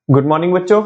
Good morning बच्चों।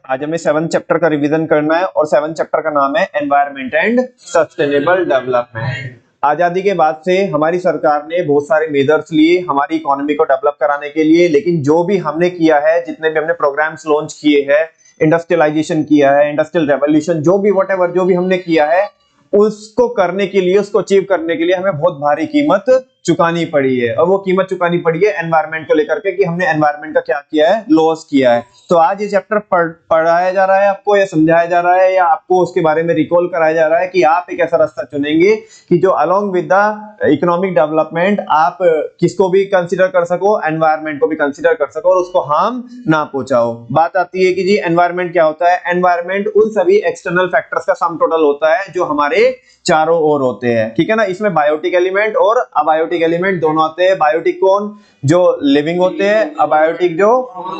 आज हमें 7th चैप्टर का रिवीजन करना है और 7th चैप्टर का नाम है एनवायरनमेंट एंड सस्टेनेबल डेवलपमेंट। आजादी के बाद से हमारी सरकार ने बहुत सारे मेजर्स लिए हमारी इकोनॉमी को डेवलप कराने के लिए, लेकिन जो भी हमने किया है, जितने भी हमने प्रोग्राम्स लॉन्च किए हैं, इंडस्ट्रियलाइजेशन किया है, इंडस्ट्रियल रेवोल्यूशन, जो भी व्हाटएवर जो भी हमने किया है, उसको करने के लिए, उसको अचीव करने के लिए हमें बहुत भारी कीमत चुकानी पड़ी है। और वो कीमत चुकानी पड़ी है एनवायरनमेंट को लेकर के कि हमने एनवायरनमेंट का क्या किया है, लॉस किया है। तो आज ये चैप्टर पढ़ाया जा रहा है आपको, या समझाया जा रहा है, या आपको उसके बारे में रिकॉल कराया जा रहा है कि आप एक ऐसा रास्ता चुनेंगे कि जो along with the economic development आप किसको भी कंसीडर कर सको, एनवायरनमेंट को भी कंसीडर कर सको और उसको हार्म ना पहुंचाओ। बात आती है कि जी एनवायरनमेंट क्या होता है। एनवायरनमेंट उन सभी एक्सटर्नल फैक्टर्स का सम टोटल होता है जो हमारे चारों ओर होते हैं, ठीक है ना। इसमें बायोटिक एलिमेंट और अबायोटिक एलिमेंट दोनों आते हैं। बायोटिक कौन? जो लिविंग होते हैं, अबायोटिक जो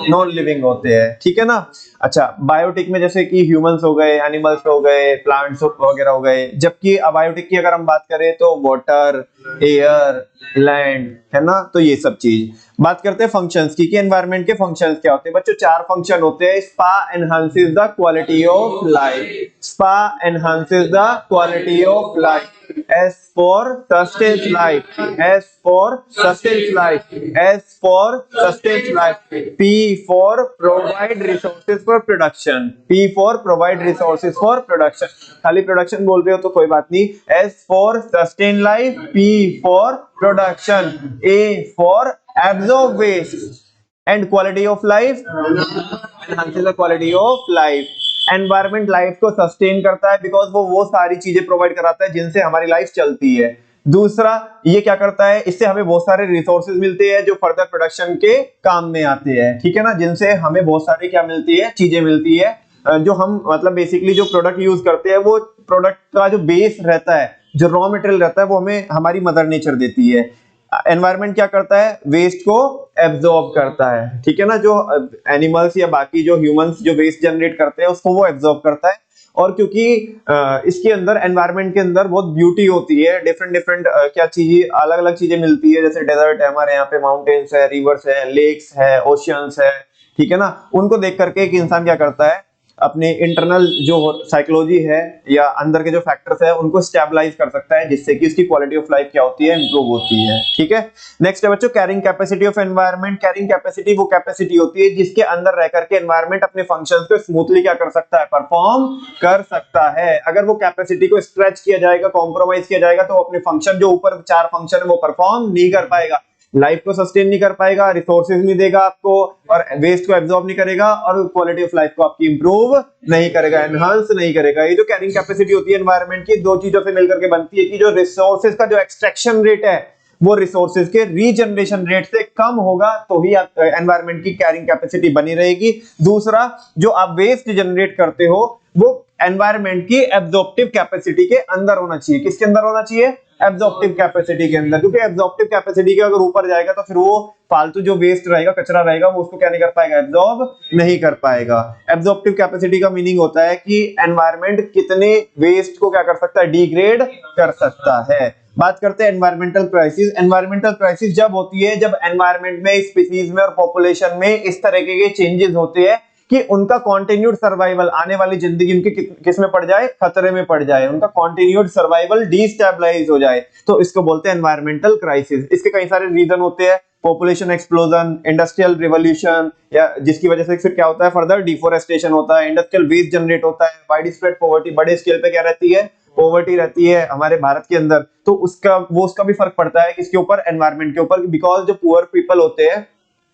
नॉन लिविंग होते हैं, ठीक है ना। अच्छा, बायोटिक में जैसे कि ह्यूमंस हो गए, एनिमल्स हो गए, प्लांट्स वगैरह हो गए। जबकि अबायोटिक की अगर हम बात करें तो वाटर, एयर, लैंड, है ना। तो ये सब चीज बात करते हैं फंक्शंस की कि एनवायरनमेंट के फंक्शंस क्या होते हैं। बच्चों, 4 फंक्शन होते हैं। Spa enhances the quality of life. Spa enhances the quality of life. S for sustains life. S for sustains life. S for sustains life. P for provide resources for production. P for provide resources for production. खाली production बोल रहे हो तो कोई बात नहीं। S for sustain life. P for production. A for absorb waste. And quality of life enhances the quality of life. Environment life को sustain करता है बिकॉज वो सारी चीजें प्रोवाइड कराता है जिनसे हमारी लाइफ चलती है। दूसरा, ये क्या करता है, इससे हमें बहुत सारे रिसोर्सेज मिलते हैं जो फर्दर प्रोडक्शन के काम में आते हैं, ठीक है ना। जिनसे हमें बहुत सारी क्या मिलती है, चीजें मिलती है जो हम मतलब बेसिकली जो प्रोडक्ट यूज करते हैं, वो प्रोडक्ट का जो बेस रहता है, जो रॉ मटेरियल रहता है, वो हमें हमारी मदर नेचर देती है। एनवायरनमेंट क्या करता है, वेस्ट को एब्जॉर्ब करता है, ठीक है ना। जो एनिमल्स या बाकी जो ह्यूमंस जो वेस्ट जनरेट करते हैं उसको वो एब्जॉर्ब करता है। और क्योंकि इसके अंदर एनवायरनमेंट के अंदर बहुत ब्यूटी होती है, डिफरेंट डिफरेंट क्या चीजें, अलग अलग चीजें मिलती है। जैसे डेजर्ट है हमारे यहाँ पे, माउंटेन्स है, रिवर्स है, लेक्स है, ओशियंस है, ठीक है ना। उनको देख करके एक इंसान क्या करता है, अपने इंटरनल जो साइकोलॉजी है या अंदर के जो फैक्टर्स है उनको स्टेबलाइज कर सकता है, जिससे कि उसकी क्वालिटी ऑफ लाइफ क्या होती है, इंप्रूव होती है, ठीक है। नेक्स्ट है बच्चों carrying capacity of environment. Carrying capacity वो कैपेसिटी होती है जिसके अंदर रह करके एनवायरनमेंट अपने फंक्शंस को स्मूथली क्या कर सकता है, परफॉर्म कर सकता है। अगर वो कैपेसिटी को स्ट्रेच किया जाएगा, कॉम्प्रोमाइज किया जाएगा, तो अपने फंक्शन जो ऊपर 4 फंक्शन है वो परफॉर्म नहीं कर पाएगा। लाइफ को सस्टेन नहीं कर पाएगा, रिसोर्सेज नहीं देगा आपको, और वेस्ट को एब्जॉर्ब नहीं करेगा, और क्वालिटी ऑफ लाइफ को आपकी इंप्रूव नहीं करेगा, एनहांस नहीं करेगा। ये जो कैरिंग कैपेसिटी होती है एनवायरनमेंट की, 2 चीजों से मिलकर के बनती है कि जो रिसोर्सेज का जो एक्सट्रैक्शन रेट है वो रिसोर्सेज के रीजनरेशन रेट से कम होगा, तो ही एनवायरनमेंट की कैरिंग कैपेसिटी बनी रहेगी। दूसरा, जो आप वेस्ट जनरेट करते हो वो एनवायरनमेंट की एब्जॉर्प्टिव कैपेसिटी के अंदर होना चाहिए। किसके अंदर होना चाहिए? एब्जॉर्प्टिव कैपेसिटी के अंदर। क्योंकि एब्जॉर्प्टिव कैपेसिटी के अगर ऊपर जाएगा तो फिर वो फालतू जो वेस्ट रहेगा, कचरा रहेगा, वो उसको क्या नहीं कर पाएगा, एब्जॉर्ब नहीं कर पाएगा। एब्जॉर्प्टिव कैपेसिटी का मीनिंग होता है कि एनवायरनमेंट कितने वेस्ट को क्या कर सकता है, डिग्रेड कर सकता है। बात करते हैं एनवायरमेंटल क्राइसिस। एनवायरमेंटल क्राइसिस जब होती है जब एनवायरनमेंट में, स्पीसीज में और पॉपुलेशन में इस तरह के चेंजेस होते हैं कि उनका कॉन्टिन्यूड सर्वाइवल, आने वाली जिंदगी उनकी किस में पड़ जाए, खतरे में पड़ जाए, उनका कॉन्टिन्यूड सर्वाइवल डिस्टेबलाइज हो जाए, तो इसको बोलते हैं एनवायरमेंटल क्राइसिस। इसके कई सारे रीजन होते हैं, पॉपुलेशन एक्सप्लोजन, इंडस्ट्रियल रिवोल्यूशन, या जिसकी वजह से फिर क्या होता है, फर्दर डिफोरेस्टेशन होता है, इंडस्ट्रियल वेस्ट जनरेट होता है, वाइड स्प्रेड पॉवर्टी, बड़े स्केल पे क्या रहती है, पॉवर्टी रहती है हमारे भारत के अंदर। तो उसका भी फर्क पड़ता है किसके ऊपर, एनवायरनमेंट के ऊपर। बिकॉज जो पुअर पीपल होते हैं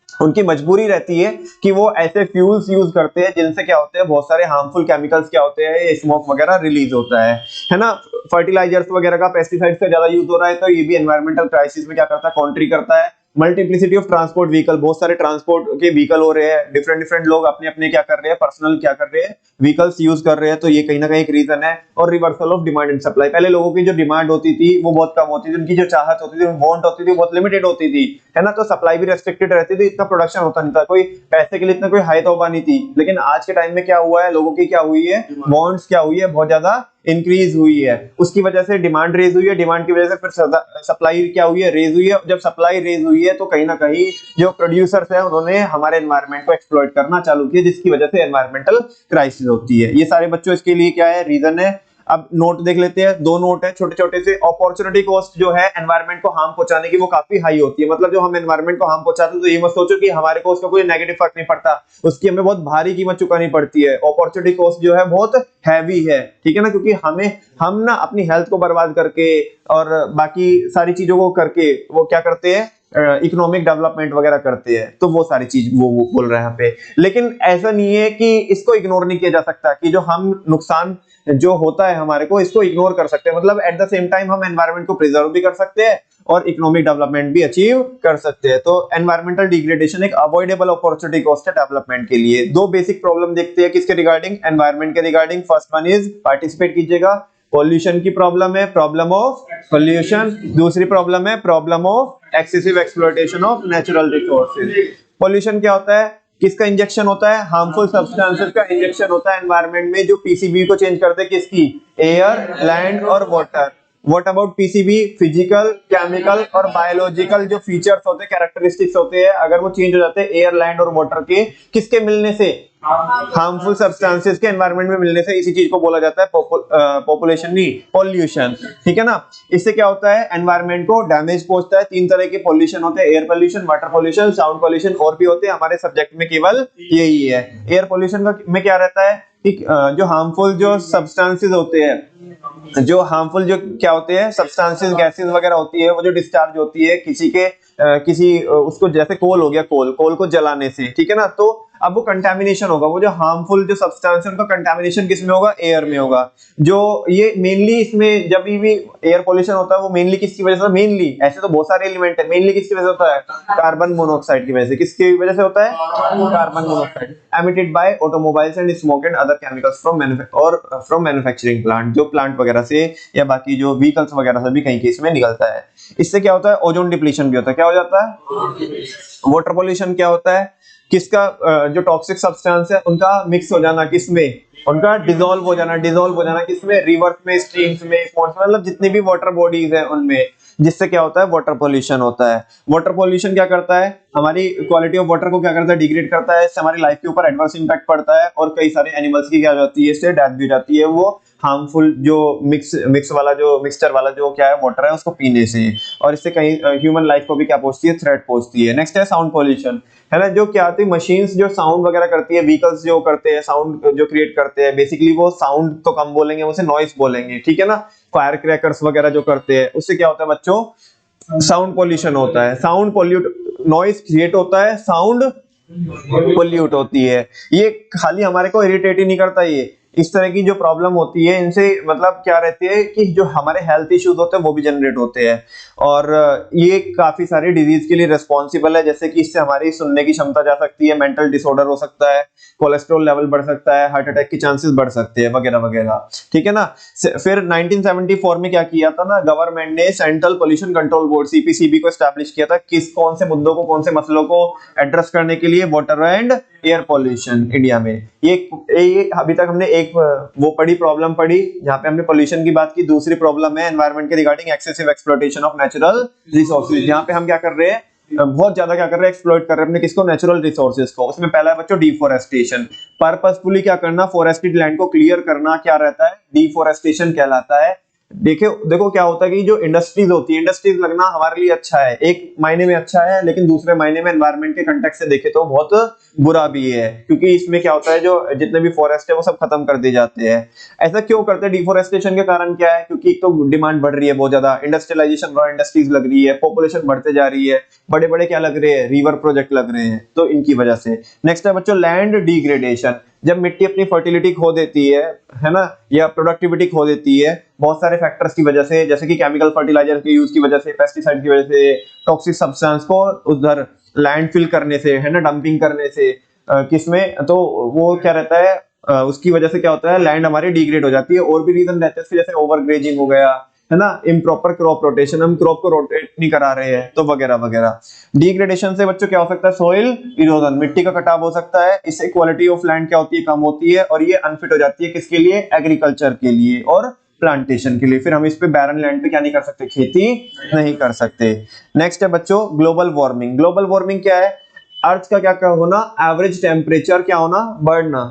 उनकी मजबूरी रहती है कि वो ऐसे फ्यूल्स यूज करते हैं जिनसे क्या होते हैं, बहुत सारे हार्मफुल केमिकल्स क्या होते हैं, स्मोक वगैरह रिलीज होता है ना। फर्टिलाइजर्स वगैरह का, पेस्टिसाइड्स का ज्यादा यूज हो रहा है, तो ये भी एनवायरमेंटल क्राइसिस में क्या करता है, कंट्री करता है। मल्टीप्लिसिटी ऑफ ट्रांसपोर्ट व्हीकल, बहुत सारे ट्रांसपोर्ट के व्हीकल हो रहे हैं, डिफरेंट डिफरेंट लोग अपने अपने क्या कर रहे हैं, पर्सनल क्या कर रहे हैं, व्हीकल्स यूज कर रहे हैं, तो ये कहीं ना कहीं एक रीजन है। और reversal of demand and supply. पहले लोगों की जो डिमांड होती थी वो बहुत कम होती थी, उनकी जो चाहत होती थी, वांट होती थी, बहुत लिमिटेड होती थी, है ना। तो सप्लाई भी रेस्ट्रिक्टेड रहती थी, इतना प्रोडक्शन होता नहीं था, कोई पैसे के लिए इतना कोई हाई तौबा नहीं थी। लेकिन आज के टाइम में क्या हुआ है, लोगों की क्या हुई है, वांट्स क्या हुई है, बहुत ज्यादा इंक्रीज हुई है, उसकी वजह से डिमांड रेज हुई है, डिमांड की वजह से फिर सप्लाई क्या हुई है, रेज हुई है। जब सप्लाई रेज हुई है तो कहीं ना कहीं जो प्रोड्यूसर्स है उन्होंने हमारे एनवायरनमेंट को एक्सप्लॉइट करना चालू किया, जिसकी वजह से एनवायरमेंटल क्राइसिस होती है। ये सारे बच्चों इसके लिए क्या है, रीजन है। अब नोट देख लेते हैं, दो नोट है छोटे छोटे से। अपॉर्चुनिटी कॉस्ट जो है एनवायरमेंट को हार्म पहुंचाने की वो काफी हाई होती है, मतलब जो हम एनवायरमेंट को हार्म पहुंचाते हैं तो ये मत सोचो कि हमारे को उसका कोई नेगेटिव फर्क नहीं पड़ता, उसकी हमें बहुत भारी कीमत चुकानी पड़ती है। अपॉर्चुनिटी कॉस्ट जो है बहुत हैवी है, ठीक है ना, क्योंकि हम ना अपनी हेल्थ को बर्बाद करके और बाकी सारी चीजों को करके वो क्या करते हैं, इकोनॉमिक डेवलपमेंट वगैरह करते हैं, तो वो सारी चीज वो बोल रहे हैं यहाँ पे। लेकिन ऐसा नहीं है कि इसको इग्नोर नहीं किया जा सकता, कि जो हम नुकसान जो होता है हमारे को, इसको इग्नोर कर सकते हैं। मतलब एट द सेम टाइम हम एनवायरनमेंट को प्रिजर्व भी कर सकते हैं और इकोनॉमिक डेवलपमेंट भी अचीव कर सकते हैं। तो एनवायरमेंटल डिग्रेडेशन एक अवॉइडेबल अपॉर्चुनिटी कॉस्ट है डेवलपमेंट के लिए। दो बेसिक प्रॉब्लम देखते हैं किसके रिगार्डिंग, एनवायरनमेंट के regarding. First one is, participate कीजिएगा, पॉल्यूशन की प्रॉब्लम है, प्रॉब्लम ऑफ पॉल्यूशन। दूसरी प्रॉब्लम है problem of excessive exploitation of natural resources. Pollution क्या होता है, किसका इंजेक्शन होता है, हार्मफुल सब्सटेंसेस का इंजेक्शन होता है एनवायरनमेंट में, जो पीसीबी को चेंज करते हैं, किसकी, एयर, लैंड और water. What about PCB, physical, chemical और बायोलॉजिकल जो फीचर्स होते हैं, कैरेक्टरिस्टिक्स होते हैं, अगर वो चेंज हो जाते हैं एयर, लैंड और वाटर के, किसके मिलने से, हार्मफुल सब्सटेंसेस के एनवायरनमेंट में मिलने से, इसी चीज को बोला जाता है पॉपुलेशन नहीं, पॉल्यूशन, ठीक है ना। इससे क्या होता है, एनवायरनमेंट को डैमेज पहुंचता है। तीन तरह के पॉल्यूशन होते हैं, air pollution, water pollution, sound pollution, और भी होते हैं, हमारे सब्जेक्ट में केवल यही है। एयर पॉल्यूशन का में क्या रहता है कि जो हार्मफुल जो सब्सटेंसेस होते हैं, जो हार्मफुल जो क्या होते हैं सब्सटेंसेस, गैसेस वगैरह होती है, वो जो डिस्चार्ज होती है किसी के उसको, जैसे कोल हो गया, कोल को जलाने से, ठीक है ना, तो अब वो कंटामिनेशन होगा, वो जो हार्मफुल जो सब्सटेंस है उनका कंटामिनेशन किस में होगा, एयर में होगा। जो ये मेनली इसमें जब भी एयर पोल्यूशन होता है वो मेनली किसकी वजह से, मेनली ऐसे तो बहुत सारे एलिमेंट है, मेनली किसकी वजह से होता है, कार्बन मोनोऑक्साइड की वजह से। किसकी वजह से होता है, carbon monoxide, emitted by automobiles and smoke and other chemicals from manufacturing plant, जो प्लांट वगैरह से या बाकी जो व्हीकल्स वगैरह से भी कहीं केस में निकलता है। इससे क्या होता है, ओजोन डिप्लीशन भी होता है। क्या हो जाता है, वाटर पोल्यूशन क्या होता है, किसका जो टॉक्सिक सब्सटेंस है उनका मिक्स हो जाना, किसमें, उनका डिसॉल्व हो जाना किसमें, रिवर्स में, स्ट्रीम्स में, पॉन्ड्स में, मतलब जितनी भी वाटर बॉडीज है उनमें, जिससे क्या होता है, वाटर पोल्यूशन होता है। वाटर पोल्यूशन क्या करता है, हमारी क्वालिटी ऑफ वाटर को क्या करता है, डिग्रेड करता है, इससे हमारी लाइफ के ऊपर एडवर्स इंपैक्ट पड़ता है और कई सारे एनिमल्स की क्या हो जाती है, इससे डेथ भी हो जाती है, वो हार्मफुल जो मिक्सचर वाला जो क्या है वाटर है उसको पीने से, और इससे कहीं ह्यूमन लाइफ को भी क्या पहुंचती है, थ्रेट पहुंचती है। नेक्स्ट है साउंड पोल्यूशन, है ना, जो क्या होती है, मशीन्स जो साउंड वगैरह करती है, व्हीकल्स जो करते हैं साउंड जो क्रिएट करते हैं, बेसिकली वो साउंड तो कम बोलेंगे, उसे नॉइस बोलेंगे, ठीक है ना। फायर क्रैकर्स वगैरह जो करते हैं उससे क्या होता है बच्चों, साउंड पोल्यूशन होता है, साउंड पोल्यूट, नॉइस क्रिएट होता है, साउंड पोल्यूट होती है। ये खाली हमारे को इरिटेट ही नहीं करता, ये इस तरह की जो प्रॉब्लम होती है इनसे मतलब क्या रहती है कि जो हमारे हेल्थ इश्यूज होते हैं वो भी जनरेट होते हैं, और ये काफी सारी डिजीज के लिए रिस्पॉन्सिबल है, जैसे कि इससे हमारी सुनने की क्षमता जा सकती है, मेंटल डिसऑर्डर हो सकता है, कोलेस्ट्रॉल लेवल बढ़ सकता है, हार्ट अटैक के चांसेस बढ़ सकते हैं, वगैरह वगैरह, ठीक है ना। फिर 1974 में क्या किया था ना, गवर्नमेंट ने central pollution control board CPCB को एस्टैब्लिश किया था, किस कौन से मुद्दों को, कौन से मसलों को एड्रेस करने के लिए, water and air pollution India में। ये अभी तक हमने एक वो पढ़ी, प्रॉब्लम पढ़ी जहां पे हमने पोल्यूशन की बात की। दूसरी प्रॉब्लम है एनवायरनमेंट के regarding excessive exploitation of natural resources, जहां पे हम क्या कर रहे हैं, बहुत ज्यादा क्या कर रहे हैं, एक्सप्लॉइट कर रहे हैं अपने किसको, नेचुरल रिसोर्सेज को। उसमें पहला है बच्चों डिफोरेस्टेशन, पर्पसफुली क्या करना, फॉरेस्टेड लैंड को क्लियर करना, क्या रहता है, डिफोरेस्टेशन कहलाता है। देखो क्या होता है कि जो इंडस्ट्रीज होती है, इंडस्ट्रीज लगना हमारे लिए अच्छा है, एक मायने में अच्छा है, लेकिन दूसरे मायने में एनवायरनमेंट के कंटेक्स्ट से देखे तो बहुत बुरा भी है, क्योंकि इसमें क्या होता है, जो जितने भी फॉरेस्ट है वो सब खत्म कर दिए जाते हैं। ऐसा क्यों करते हैं, डिफोरेस्टेशन के कारण क्या है, क्योंकि एक तो डिमांड बढ़ रही है बहुत ज्यादा, इंडस्ट्रियलाइजेशन, इंडस्ट्रीज लग रही है, पॉपुलेशन बढ़ते जा रही है, बड़े बड़े क्या लग रहे हैं, रिवर प्रोजेक्ट लग रहे हैं, तो इनकी वजह से। नेक्स्ट है बच्चों लैंड डिग्रेडेशन, जब मिट्टी अपनी फर्टिलिटी खो देती है ना, या प्रोडक्टिविटी खो देती है बहुत सारे फैक्टर्स की वजह से, जैसे कि केमिकल फर्टिलाइजर के यूज की वजह से, पेस्टिसाइड की वजह से, टॉक्सिक सब्सटेंस को उधर लैंडफिल करने से, है ना, डंपिंग करने से, किसमें, तो वो क्या रहता है, उसकी वजह से क्या होता है, लैंड हमारी डिग्रेड हो जाती है। और भी रीजन रहते हैं इसके, जैसे ओवर ग्रेजिंग हो गया, है ना, इम्प्रॉपर क्रॉप रोटेशन, हम क्रॉप को रोटेट नहीं करा रहे हैं, तो वगैरह वगैरह। डिग्रेडेशन से बच्चों क्या हो सकता है, सोइल इरोजन, मिट्टी का कटाव हो सकता है, इससे क्वालिटी ऑफ लैंड क्या होती है, कम होती है, और ये अनफिट हो जाती है किसके लिए, एग्रीकल्चर के लिए और प्लांटेशन के लिए। फिर हम इस पे बैरन लैंड पे क्या नहीं कर सकते, खेती नहीं कर सकते। नेक्स्ट है बच्चों ग्लोबल वार्मिंग। ग्लोबल वार्मिंग क्या है, अर्थ का क्या होना, एवरेज टेम्परेचर क्या होना, बढ़ना,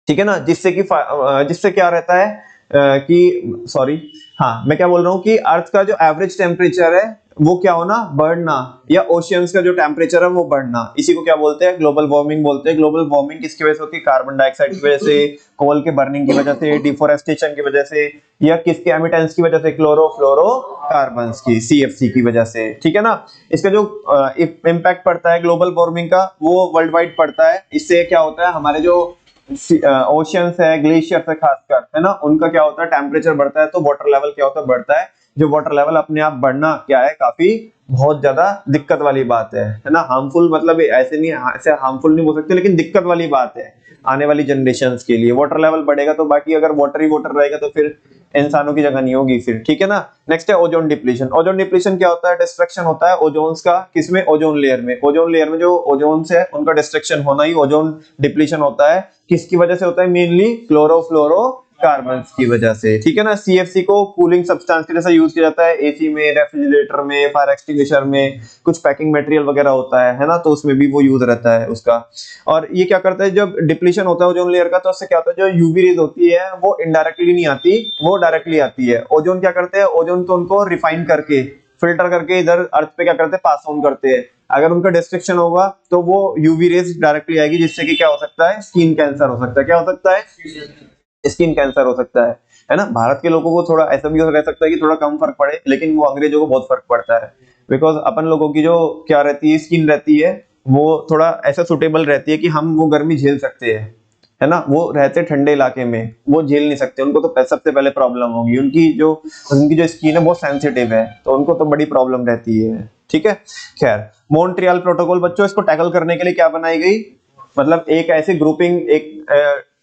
ठीक है ना, जिससे क्या रहता है कि सॉरी, हाँ मैं क्या बोल रहा हूँ कि अर्थ का जो एवरेज टेम्परेचर है वो क्या होना, बढ़ना, या ओशियंस का जो टेम्परेचर है वो बढ़ना, इसी को क्या बोलते हैं, ग्लोबल वार्मिंग बोलते हैं। ग्लोबल वार्मिंग किसकी वजह से होती है, कार्बन डाइऑक्साइड की वजह से, कोल के बर्निंग की वजह से, डिफोरेस्टेशन की वजह से, या किसके एमिटेंस की वजह से, क्लोरोफ्लोरोकार्बन्स की, सीएफसी की वजह से, ठीक है ना। इसका जो इम्पैक्ट पड़ता है ग्लोबल वार्मिंग का वो वर्ल्ड वाइड पड़ता है। इससे क्या होता है, हमारे जो ओशियंस है, ग्लेशियर है खासकर, है ना, उनका क्या होता है, टेम्परेचर बढ़ता है तो वाटर लेवल क्या होता है, बढ़ता है। जो वाटर लेवल अपने आप बढ़ना क्या है, काफी बहुत ज्यादा दिक्कत वाली बात है ना। हार्मफुल मतलब ऐसे नहीं, ऐसे हार्मफुल नहीं बोल सकते, लेकिन दिक्कत वाली बात है आने वाली जनरेशंस के लिए। वाटर लेवल बढ़ेगा तो बाकी अगर वाटर ही वाटर रहेगा तो फिर इंसानों की जगह नहीं होगी फिर, ठीक है ना। नेक्स्ट है ओजोन डिप्लीशन। ओजोन डिप्लीशन क्या होता है, डिस्ट्रक्शन होता है ओजोन्स का, किसमें, ओजोन लेयर में। ओजोन लेयर में जो ओजोन्स है उनका डिस्ट्रक्शन होना ही ओजोन डिप्लीशन होता है। किसकी वजह से होता है, मेनली क्लोरोफ्लोरोकार्बन्स की वजह से, ठीक है ना। सीएफसी को कूलिंग सब्सटेंस के जैसा यूज किया जाता है एसी में, रेफ्रिजरेटर में, फायर एक्सटिंग्विशर में, कुछ पैकिंग मटेरियल वगैरह होता है ना, तो उसमें भी वो यूज रहता है उसका। और ये क्या करता है, जब डिप्लीशन होता है ओजोन लेयर का, तो उससे क्या होता है, जो यूवी रेज होती है वो इनडायरेक्टली नहीं आती, वो डायरेक्टली आती है। ओजोन क्या करते हैं, ओजोन तो उनको रिफाइन करके, फिल्टर करके इधर अर्थ पे क्या करते हैं, पास ऑन करते हैं। अगर उनका डिस्ट्रक्शन होगा तो वो यूवी रेज डायरेक्टली आएगी, जिससे कि क्या हो सकता है, स्किन कैंसर हो सकता है। क्या हो सकता है, स्किन कैंसर हो सकता है ना। भारत के लोगों को थोड़ा ऐसा भी रह सकता है कि थोड़ा कम फर्क पड़े, लेकिन वो अंग्रेजों को बहुत फर्क पड़ता है। बिकॉज अपन लोगों की जो क्या रहती है, स्किन रहती है, वो थोड़ा ऐसा सुटेबल रहती है कि हम वो गर्मी झेल सकते हैं, है ना। वो रहते ठंडे इलाके में, वो झेल नहीं सकते, उनको तो सबसे पहले प्रॉब्लम होगी। उनकी जो स्किन है बहुत सेंसिटिव है, तो उनको तो बड़ी प्रॉब्लम रहती है, ठीक है। खैर, मॉन्ट्रियल प्रोटोकॉल बच्चों, इसको टैकल करने के लिए क्या बनाई गई, मतलब एक ऐसी ग्रुपिंग, एक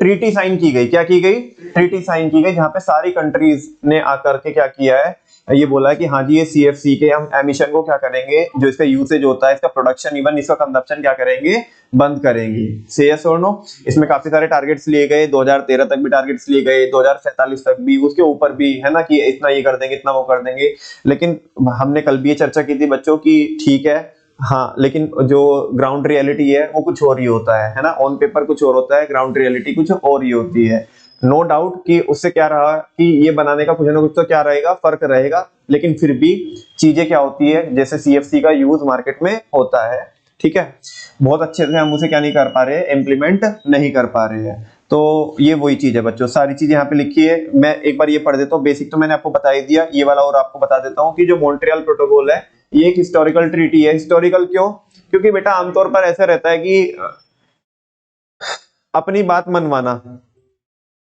ट्रीटी साइन की गई। क्या की गई, ट्रीटी साइन की गई, जहां पे सारी कंट्रीज ने आकर के क्या किया है, ये बोला है कि हाँ जी, ये सीएफसी के हम एमिशन को क्या करेंगे, जो इसका यूसेज होता है, इसका प्रोडक्शन, इवन इसका कंजप्शन क्या करेंगे, बंद करेंगे। से यस और नो। इसमें काफी सारे टारगेट्स लिए गए, 2013 तक भी टारगेट्स लिए गए, 2047 तक भी, उसके ऊपर भी, है ना, कि इतना ये कर देंगे, इतना वो कर देंगे। लेकिन हमने कल भी ये चर्चा की थी बच्चों की, ठीक है, हाँ, लेकिन जो ग्राउंड रियलिटी है वो कुछ और ही होता है ना। ऑन पेपर कुछ और होता है, ग्राउंड रियलिटी कुछ और ही होती है। नो डाउट कि उससे क्या रहा कि ये बनाने का कुछ ना कुछ तो क्या रहेगा, फर्क रहेगा, लेकिन फिर भी चीजें क्या होती है, जैसे सीएफसी का यूज मार्केट में होता है, ठीक है, बहुत अच्छे से हम उसे क्या नहीं कर पा रहे, इम्प्लीमेंट नहीं कर पा रहे हैं। तो ये वही चीज है बच्चों, सारी चीजें यहाँ पे लिखी है। मैं एक बार ये पढ़ देता हूँ, बेसिक तो मैंने आपको बता ही दिया, ये वाला और आपको बता देता हूँ कि जो मॉन्ट्रियल प्रोटोकॉल है ये एक हिस्टोरिकल ट्रीटी है। हिस्टोरिकल क्यों, क्योंकि बेटा आमतौर पर ऐसा रहता है कि अपनी बात मनवाना,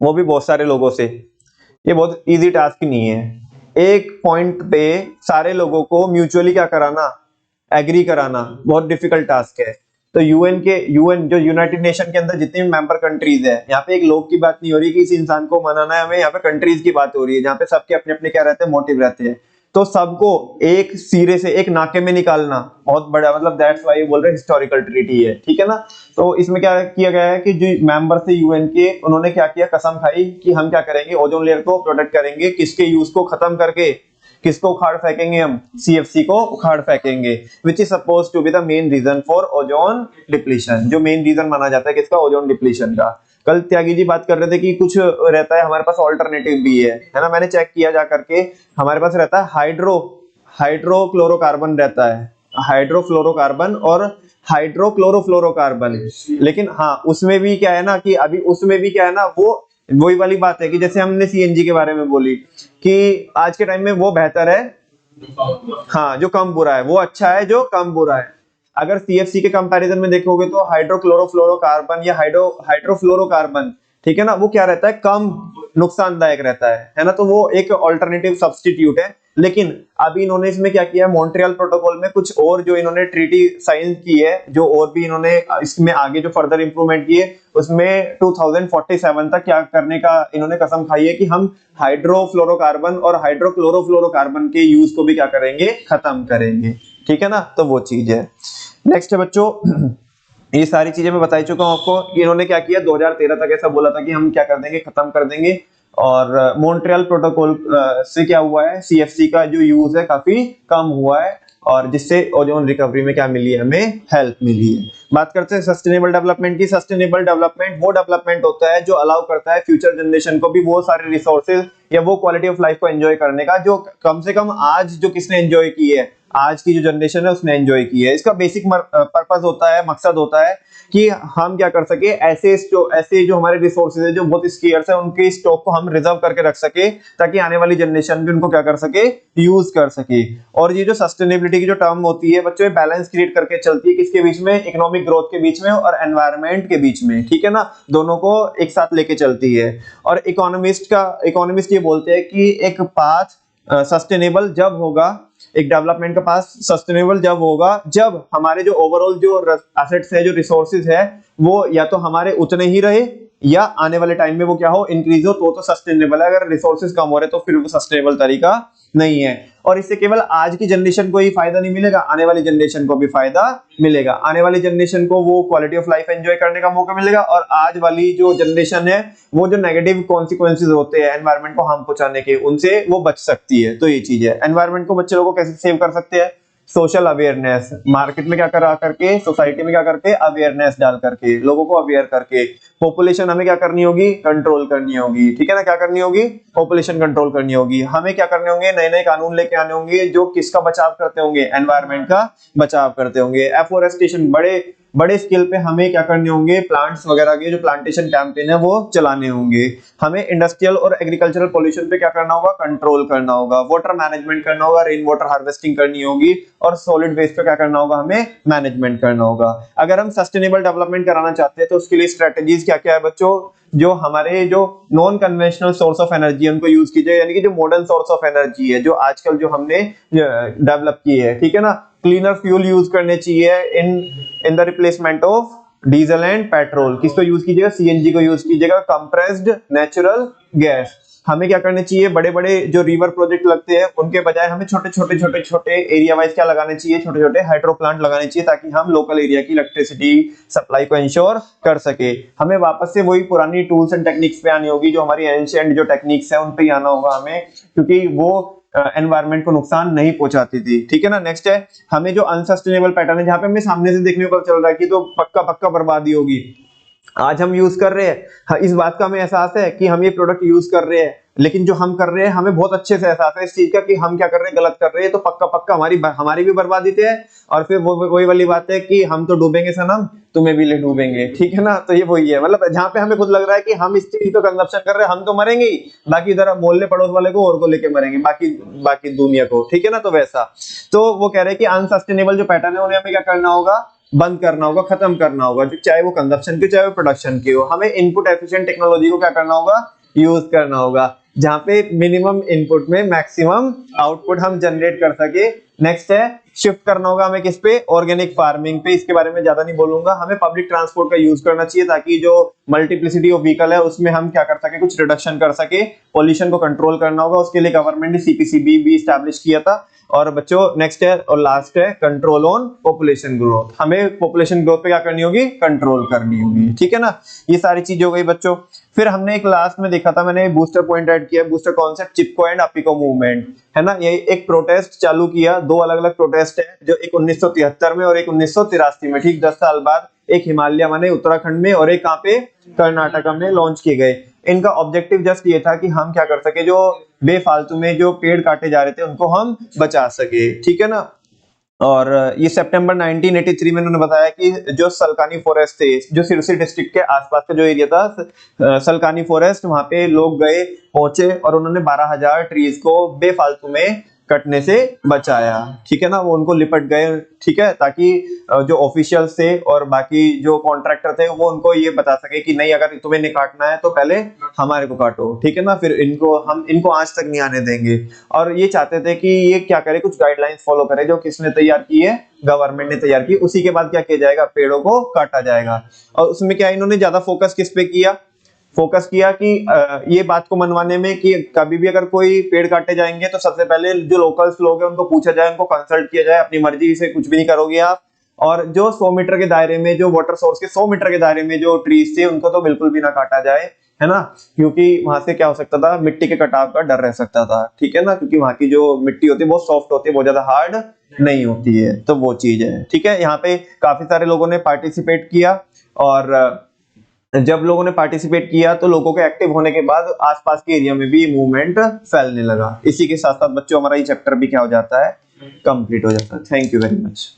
वो भी बहुत सारे लोगों से, ये बहुत इजी टास्क नहीं है। एक पॉइंट पे सारे लोगों को म्यूचुअली क्या कराना, एग्री कराना, बहुत डिफिकल्ट टास्क है। तो यूएन जो यूनाइटेड नेशन के अंदर जितनी भी मेंबर कंट्रीज है, यहाँ पे एक लोग की बात नहीं हो रही कि इस इंसान को मनाना है हमें, यहाँ पे कंट्रीज की बात हो रही है, जहाँ पे सबके अपने अपने क्या रहते हैं, मोटिव रहते हैं। तो सबको एक सिरे से, एक नाके में निकालना बहुत बड़ा, मतलब दैट्स व्हाई बोल रहे हैं हिस्टोरिकल ट्रीटी है, ठीक है ना। तो इसमें क्या किया गया है कि जो मेंबर थे यूएन के, उन्होंने क्या किया, कसम खाई कि हम क्या करेंगे, ओजोन लेयर को प्रोटेक्ट करेंगे, किसके यूज को खत्म करके, किसको उखाड़ फेंकेंगे, हम सीएफसी को उखाड़ फेंकेंगे, which is suppose to be the main reason for ozone depletion. जो मेन रीजन माना जाता है किसका, ओजोन डिप्लीशन का। कल त्यागी जी बात कर रहे थे कि कुछ रहता है हमारे पास ऑल्टरनेटिव भी है ना। मैंने चेक किया जा करके, हमारे पास रहता है हाइड्रोक्लोरोकार्बन रहता है, हाइड्रोफ्लोरोकार्बन और हाइड्रोक्लोरोफ्लोरोकार्बन। लेकिन हाँ, उसमें भी क्या है ना कि अभी उसमें भी क्या है ना, वो वही वाली बात है कि जैसे हमने सीएनजी के बारे में बोली कि आज के टाइम में वो बेहतर है, हाँ, जो कम बुरा है, वो अच्छा है जो कम बुरा है। अगर सीएफसी के कंपैरिजन में देखोगे तो हाइड्रोक्लोरोफ्लोरोकार्बन या हाइड्रोफ्लोरोकार्बन, ठीक है ना, वो क्या रहता है, कम नुकसानदायक रहता है ना। तो वो एक ऑल्टरनेटिव सब्स्टिट्यूट है, लेकिन अभी इन्होंने इसमें क्या किया है, मॉन्ट्रियल प्रोटोकॉल में कुछ और जो इन्होंने ट्रीटी साइन की है, जो और भी इन्होंने इसमें आगे जो फर्दर इंप्रूवमेंट किए, उसमें 2047 तक क्या करने का इन्होंने कसम खाई है कि हम हाइड्रोफ्लोरोकार्बन और हाइड्रोक्लोरोफ्लोरोकार्बन के यूज को भी क्या करेंगे, खत्म करेंगे। ठीक है ना, तो वो चीज है। नेक्स्ट है बच्चों, ये सारी चीजें मैं बता ही चुका हूं आपको कि इन्होंने क्या किया, 2013 तक ऐसा बोला था कि हम क्या कर देंगे, खत्म कर देंगे। और मॉन्ट्रियल प्रोटोकॉल से क्या हुआ है, सीएफसी का जो यूज है काफी कम हुआ है, और जिससे ओजोन रिकवरी में क्या मिली है, हमें हेल्प मिली है। बात करते हैं सस्टेनेबल डेवलपमेंट की। सस्टेनेबल डेवलपमेंट वो डेवलपमेंट होता है जो अलाउ करता है फ्यूचर जनरेशन को भी वो सारे रिसोर्सेज या वो क्वालिटी ऑफ लाइफ को एंजॉय करने का जो कम से कम आज जो किसने एंजॉय की है, आज की जो जनरेशन है उसने एंजॉय की है। इसका बेसिक पर्पस होता है, मकसद होता है कि हम क्या कर सके, ऐसे जो हमारे रिसोर्सेज है जो बहुत स्केर्स है, उनके स्टॉक को हम रिजर्व करके रख सके, ताकि आने वाली जनरेशन भी उनको क्या कर सके, यूज कर सके। और ये जो सस्टेनेबिलिटी की जो टर्म होती है बच्चों, बैलेंस क्रिएट करके चलती है किसके बीच में, इकोनॉमिक ग्रोथ के बीच में और एनवायरनमेंट के बीच में। ठीक है ना, दोनों को एक साथ लेके चलती है। और इकोनॉमिस्ट ये बोलते हैं कि एक पाथ सस्टेनेबल जब होगा, एक डेवलपमेंट का पास सस्टेनेबल जब होगा जब हमारे जो ओवरऑल जो एसेट्स है, जो रिसोर्सेज है, वो या तो हमारे उतने ही रहे या आने वाले टाइम में वो क्या हो, इंक्रीज हो, तो सस्टेनेबल है। अगर रिसोर्सेज कम हो रहे तो फिर वो सस्टेनेबल तरीका नहीं है। और इससे केवल आज की जनरेशन को ही फायदा नहीं मिलेगा, आने वाली जनरेशन को भी फायदा मिलेगा। आने वाली जनरेशन को वो क्वालिटी ऑफ लाइफ एंजॉय करने का मौका मिलेगा, और आज वाली जो जनरेशन है वो जो नेगेटिव कॉन्सिक्वेंसेज होते हैं एनवायरनमेंट को हार्म पहुंचाने के, उनसे वो बच सकती है। तो ये चीज है। एनवायरनमेंट को बच्चे लोगों को कैसे सेव कर सकते हैं, सोशल अवेयरनेस, मार्केट में क्या करा करके, सोसाइटी में क्या करके, अवेयरनेस डाल करके, लोगों को अवेयर करके। पॉपुलेशन हमें क्या करनी होगी, कंट्रोल करनी होगी। ठीक है ना, क्या करनी होगी, पॉपुलेशन कंट्रोल करनी होगी। हमें क्या करने होंगे, नए नए कानून लेके आने होंगे जो किसका बचाव करते होंगे, एनवायरनमेंट का बचाव करते होंगे। एफोरेस्टेशन बड़े स्केल पे हमें क्या करने होंगे, प्लांट्स वगैरह के जो प्लांटेशन कैंपेन है वो चलाने होंगे। हमें इंडस्ट्रियल और एग्रीकल्चरल पोल्यूशन पे क्या करना होगा, कंट्रोल करना होगा। वाटर मैनेजमेंट करना होगा, रेन वाटर हार्वेस्टिंग करनी होगी, और सॉलिड वेस्ट पे क्या करना होगा, हमें मैनेजमेंट करना होगा। अगर हम सस्टेनेबल डेवलपमेंट कराना चाहते हैं तो उसके लिए स्ट्रेटेजीज क्या क्या है बच्चों, जो हमारे जो non conventional source of energy है उनको यूज कीजिए, यानी कि जो मॉडर्न सोर्स ऑफ एनर्जी है जो आजकल जो हमने डेवलप की है। ठीक है ना, क्लीनर फ्यूल यूज करने चाहिए in the replacement of diesel and petrol. किसको यूज कीजिएगा, सीएनजी को यूज कीजिएगा, कंप्रेस्ड नेचुरल गैस। हमें क्या करने चाहिए, बड़े बड़े जो रिवर प्रोजेक्ट लगते हैं उनके बजाय हमें छोटे एरिया वाइज क्या लगाने चाहिए, छोटे छोटे हाइड्रो प्लांट लगाने चाहिए, ताकि हम लोकल एरिया की इलेक्ट्रिसिटी सप्लाई को इंश्योर कर सके। हमें वापस से वही पुरानी टूल्स एंड टेक्निक्स पे आनी होगी, जो हमारी एंशिएंट जो टेक्निक्स है उन पे ही आना होगा हमें, क्योंकि वो एनवायरनमेंट को नुकसान नहीं पहुंचाती थी। ठीक है ना। नेक्स्ट है, हमें जो अनसस्टेनेबल पैटर्न है जहां पे हमें सामने से देखने को चल रहा है कि तो पक्का बर्बादी होगी, आज हम यूज कर रहे हैं, इस बात का हमें एहसास है कि हम ये प्रोडक्ट यूज कर रहे हैं, लेकिन जो हम कर रहे हैं हमें बहुत अच्छे से एहसास है इस चीज का कि हम क्या कर रहे हैं, गलत कर रहे हैं, तो पक्का हमारी भी बर्बादी है। और फिर वही वाली बात है कि हम तो डूबेंगे सनम, तुम्हें भी ले डूबेंगे। ठीक है ना, तो ये वही है, मतलब जहां पे हमें खुद लग रहा है कि हम इस चीज को कंजप्शन कर रहे हैं, हम तो मरेंगे ही, बाकी इधर मोहल्ले पड़ोस वाले को और को लेके मरेंगे, बाकी दुनिया को। ठीक है ना, तो वैसा तो वो कह रहे हैं कि अनसस्टेनेबल जो पैटर्न है उन्हें हमें क्या करना होगा, बंद करना होगा, खत्म करना होगा, चाहे वो कंजप्शन के चाहे वो प्रोडक्शन के हो। हमें इनपुट एफिशिएंट टेक्नोलॉजी को क्या करना होगा, यूज करना होगा, जहां पे मिनिमम इनपुट में मैक्सिमम आउटपुट हम जनरेट कर सके। नेक्स्ट है, शिफ्ट करना होगा हमें किस पे, ऑर्गेनिक फार्मिंग पे। इसके बारे में ज्यादा नहीं बोलूंगा। हमें पब्लिक ट्रांसपोर्ट का यूज करना चाहिए, ताकि जो मल्टीप्लिसिटी ऑफ व्हीकल है उसमें हम क्या कर सके, कुछ रिडक्शन कर सके। पॉल्यूशन को कंट्रोल करना होगा, उसके लिए गवर्नमेंट ने सीपीसीबी भी एस्टैब्लिश किया था। और बच्चों नेक्स्ट है और लास्ट है, कंट्रोल ऑन पॉपुलेशन ग्रोथ। हमें पॉपुलेशन ग्रोथ पे क्या करनी होगी, कंट्रोल करनी होगी। ठीक है ना, ये सारी चीजें हो गई बच्चों। फिर हमने एक लास्ट में देखा था, मैंने बूस्टर पॉइंट ऐड किया, booster concept, Chipko and Appiko movement, है ना। ये एक प्रोटेस्ट चालू किया, दो अलग अलग प्रोटेस्ट है, जो एक 1973 में और एक 1983 में, ठीक 10 साल बाद, एक हिमालय माने उत्तराखंड में और एक कहां पे, कर्नाटका में लॉन्च किए गए। इनका ऑब्जेक्टिव जस्ट ये था कि हम क्या कर सके, जो बेफालतू में जो पेड़ काटे जा रहे थे उनको हम बचा सके। ठीक है ना। और ये सितंबर 1983 में उन्होंने बताया कि जो सलकानी फॉरेस्ट थे, जो सिरसी डिस्ट्रिक्ट के आसपास का जो एरिया था सलकानी फॉरेस्ट, वहां पे लोग गए, पहुंचे और उन्होंने 12,000 ट्रीज को बेफालतू में कटने से बचाया, ठीक है ना, वो उनको लिपट गए, ठीक है, ताकि जो ऑफिशियल्स थे और बाकी जो कॉन्ट्रैक्टर थे वो उनको ये बता सके कि नहीं, अगर तुम्हें नहीं काटना है तो पहले हमारे को काटो, ठीक है ना, फिर हम इनको आज तक नहीं आने देंगे। और ये चाहते थे कि ये क्या करे, कुछ गाइडलाइंस फॉलो करे जो किसने तैयार की है, गवर्नमेंट ने तैयार की, उसी के बाद क्या किया जाएगा, पेड़ों को काटा जाएगा। और उसमें क्या इन्होंने ज्यादा फोकस किस पे किया, फोकस किया कि ये बात को मनवाने में कि कभी भी अगर कोई पेड़ काटे जाएंगे तो सबसे पहले जो लोकल्स लोग हैं उनको पूछा जाए, उनको कंसल्ट किया जाए, अपनी मर्जी से कुछ भी नहीं करोगे आप। और जो 100 मीटर के दायरे में, जो वाटर सोर्स के 100 मीटर के दायरे में जो ट्रीज थे उनको तो बिल्कुल भी ना काटा जाए, है ना, क्योंकि वहां से क्या हो सकता था, मिट्टी के कटाव का डर रह सकता था, ठीक है ना, क्योंकि वहां की जो मिट्टी होती है बहुत सॉफ्ट होती है, बहुत ज्यादा हार्ड नहीं होती है, तो वो चीज है, ठीक है। यहाँ पे काफी सारे लोगों ने पार्टिसिपेट किया, और जब लोगों ने पार्टिसिपेट किया तो लोगों के एक्टिव होने के बाद आसपास के एरिया में भी मूवमेंट फैलने लगा। इसी के साथ साथ बच्चों हमारा ये चैप्टर भी क्या हो जाता है, कंप्लीट हो जाता है। Thank you very much.